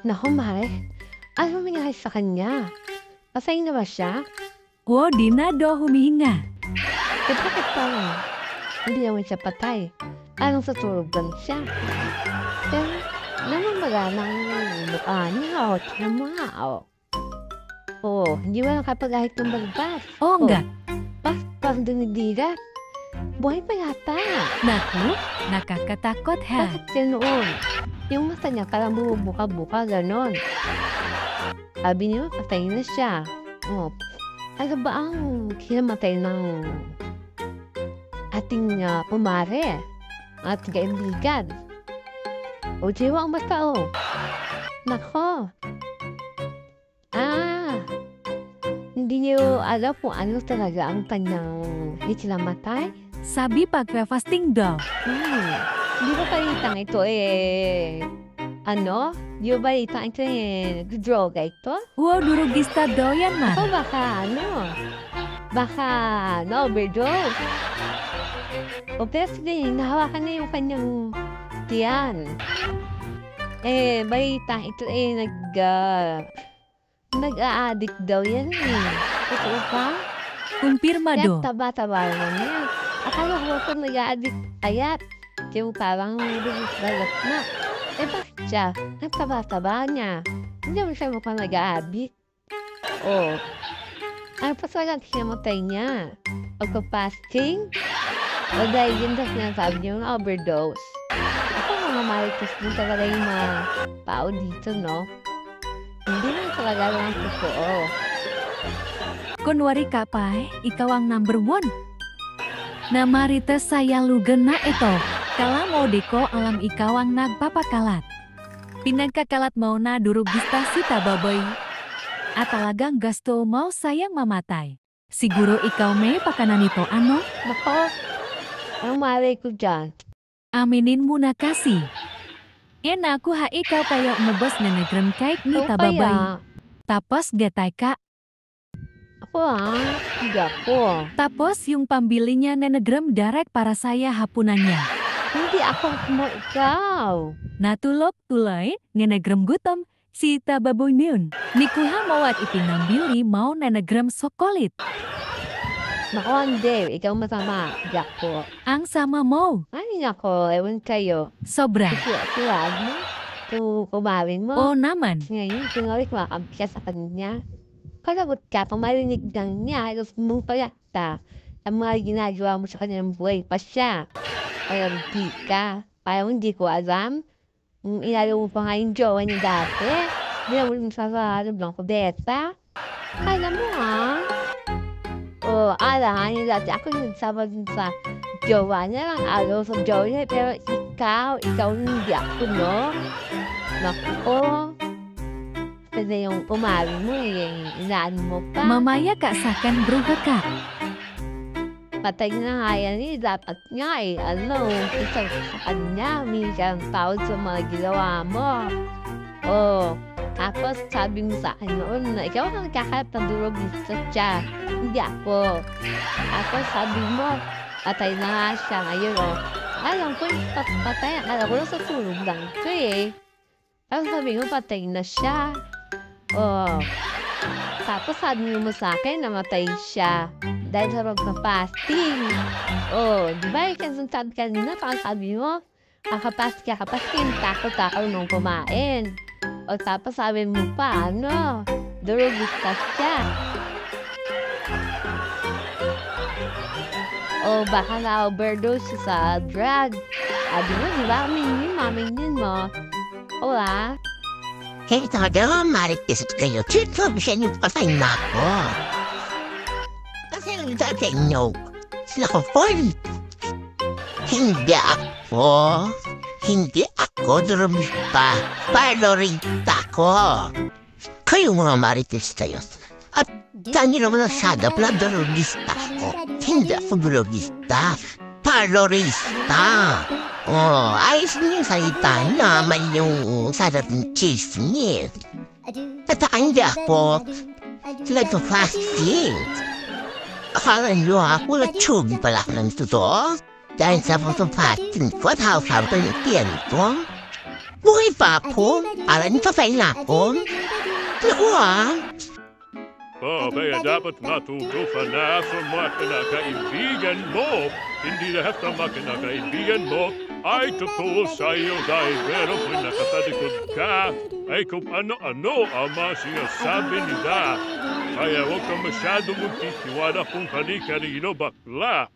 Naku, Mare. Ano nangyari sa kanya? Patay na ba siya? Di na daw humihinga. Eh, bakit parang hindi naman siya patay? Parang sa tulog lang siya. Pero, namamaga ng mukha niya o tama o. Hindi mo nakapagahit ng balbas. Nga. Parang dinidira. Buhay pa yata. Naku, nakakatakot ha. Bakit siya noon? Yung mata niya parang bumubuka-buka, ganon. Sabi niya, patay na siya. Ano ba ang kinamatay ng ating kumare? Ating kaibigan? Diwa ang mata Nako. Hindi niyo alam kung ano talaga ang kanyang ikinamatay? Sabi pagka-fasting daw. Di ba palitang ito Di ba palitang ito nag-droga ito? Durugista daw yan, Mar. Baka overdose. Pero sige, nahawakan na yung kanyang tiyan. Balitang ito nag-a-addict daw yan Totoo pa? Kumpirma do. Taba-taba naman yan. Akala ko kung nag-a-addict ayat. Yung parang balat na. Bakit siya? Nagtaba-taba niya. Hindi mo siya mukhang nag-a-addict. Ano pa talagang kinamatay niya? Pagka-fasting? O dahil yun na sinasabi niya yung overdose? Ako mga marites din talaga yung mga tao dito, no? Hindi naman talaga lang totoo. Kunwari ka pa, ikaw ang number 1. Na marites saya lugan na ito. Kalam di ko alam ikaw ang nagpapakalat. Pinagkakalat mo na durugista si Tababoy. At talagang gasto mo sayang mamatay. Siguro ikaw may pakanan nito, ano? Nako, ang malay ko dyan. Aminin mo na kasi. Ako ikaw kaya umabos na nagram kahit ni Tababoy. Tapos gatay ka. Ako hindi ako. Tapos yung pambili niya na nagram direct para saya hapunan niya. Hindi ako mo ikaw. Natulog tulay nga nagram gutom si Tababoy niyon. Nikuha mo at ipinambili mo na nagram sokolit. Naku, hindi. Ikaw masama. Hindi ako. Ang sama mo. Hindi ako. Ewan kayo. Sobra. Suwag mo. Kumawin mo. Naman. Ngayon, singalit makakampi ka sa kanya. Kalagot ka, pamarinig lang niya. Tapos mong payakta. Ang mga ginagawa mo sa kanyang buhay pa siya. Parang di ka. Parang hindi ko alam. Inalo mo pa nga yung jowa niya dati. Hindi na mo rin sasaharap lang ko, Beta. Kala mo alam niya dati. Ako yung nagsama dun sa jowa niya lang. Araw sa jowa niya. Pero ikaw hindi ako, no? Naku. Kasi yung umari mo, inaan mo pa. Mamaya ka sakan bruga ka. Patay na nga yan dapat nga isa sa kanya, minsan tawad sa mga ginawa mo. Tapos sabi mo sa akin noon na ikaw ang nagkakalap ng durugista siya, hindi ako. Tapos sabi mo, patay na nga siya ngayon, Alam ko yung patay, alam ko lang sa tulog lang ito Tapos sabi mo, patay na siya. Tapos sabi mo sa akin, namatay siya. Dahil sa pag-fasting. Di ba? Sabi kanina, parang sabi mo, kakapasting, takot ako nung kumain. Tapos sabi mo pa, durugista siya. Baka na-overdose siya sa drug. Sabi mo, di ba? Maminin mo. Talaga, marites kayo. Chito, siya yung patay na ako. Kasi nang dati inyo, sila ko Paul. Hindi ako durumista. Palorita ko. Kayo mga marites kayo. At dahil naman nasadap na durumista ko. Hindi ako durumista. Palorista. Ayos niyo salita naman yung sarap ng chismis. At hindi ako nagpa-fasting. Akala niyo ako na-tube pala ng totoo. Dahil sa pagpa-fasting ko at hawak-hawak ng tiyan ko. Buhay pa po. Alam niyo pa fail na ako. Naku Kaya dapat matuto ka na sa mga kinakaibigan mo. Hindi lahat ng mga kinakaibigan mo ay totoo sa iyo dahil meron pinakatalikod ka ay kung ano-ano ang mga sinasabi nila. Kaya huwag ka masyadong magtitiwala kung kani-kanino bakla.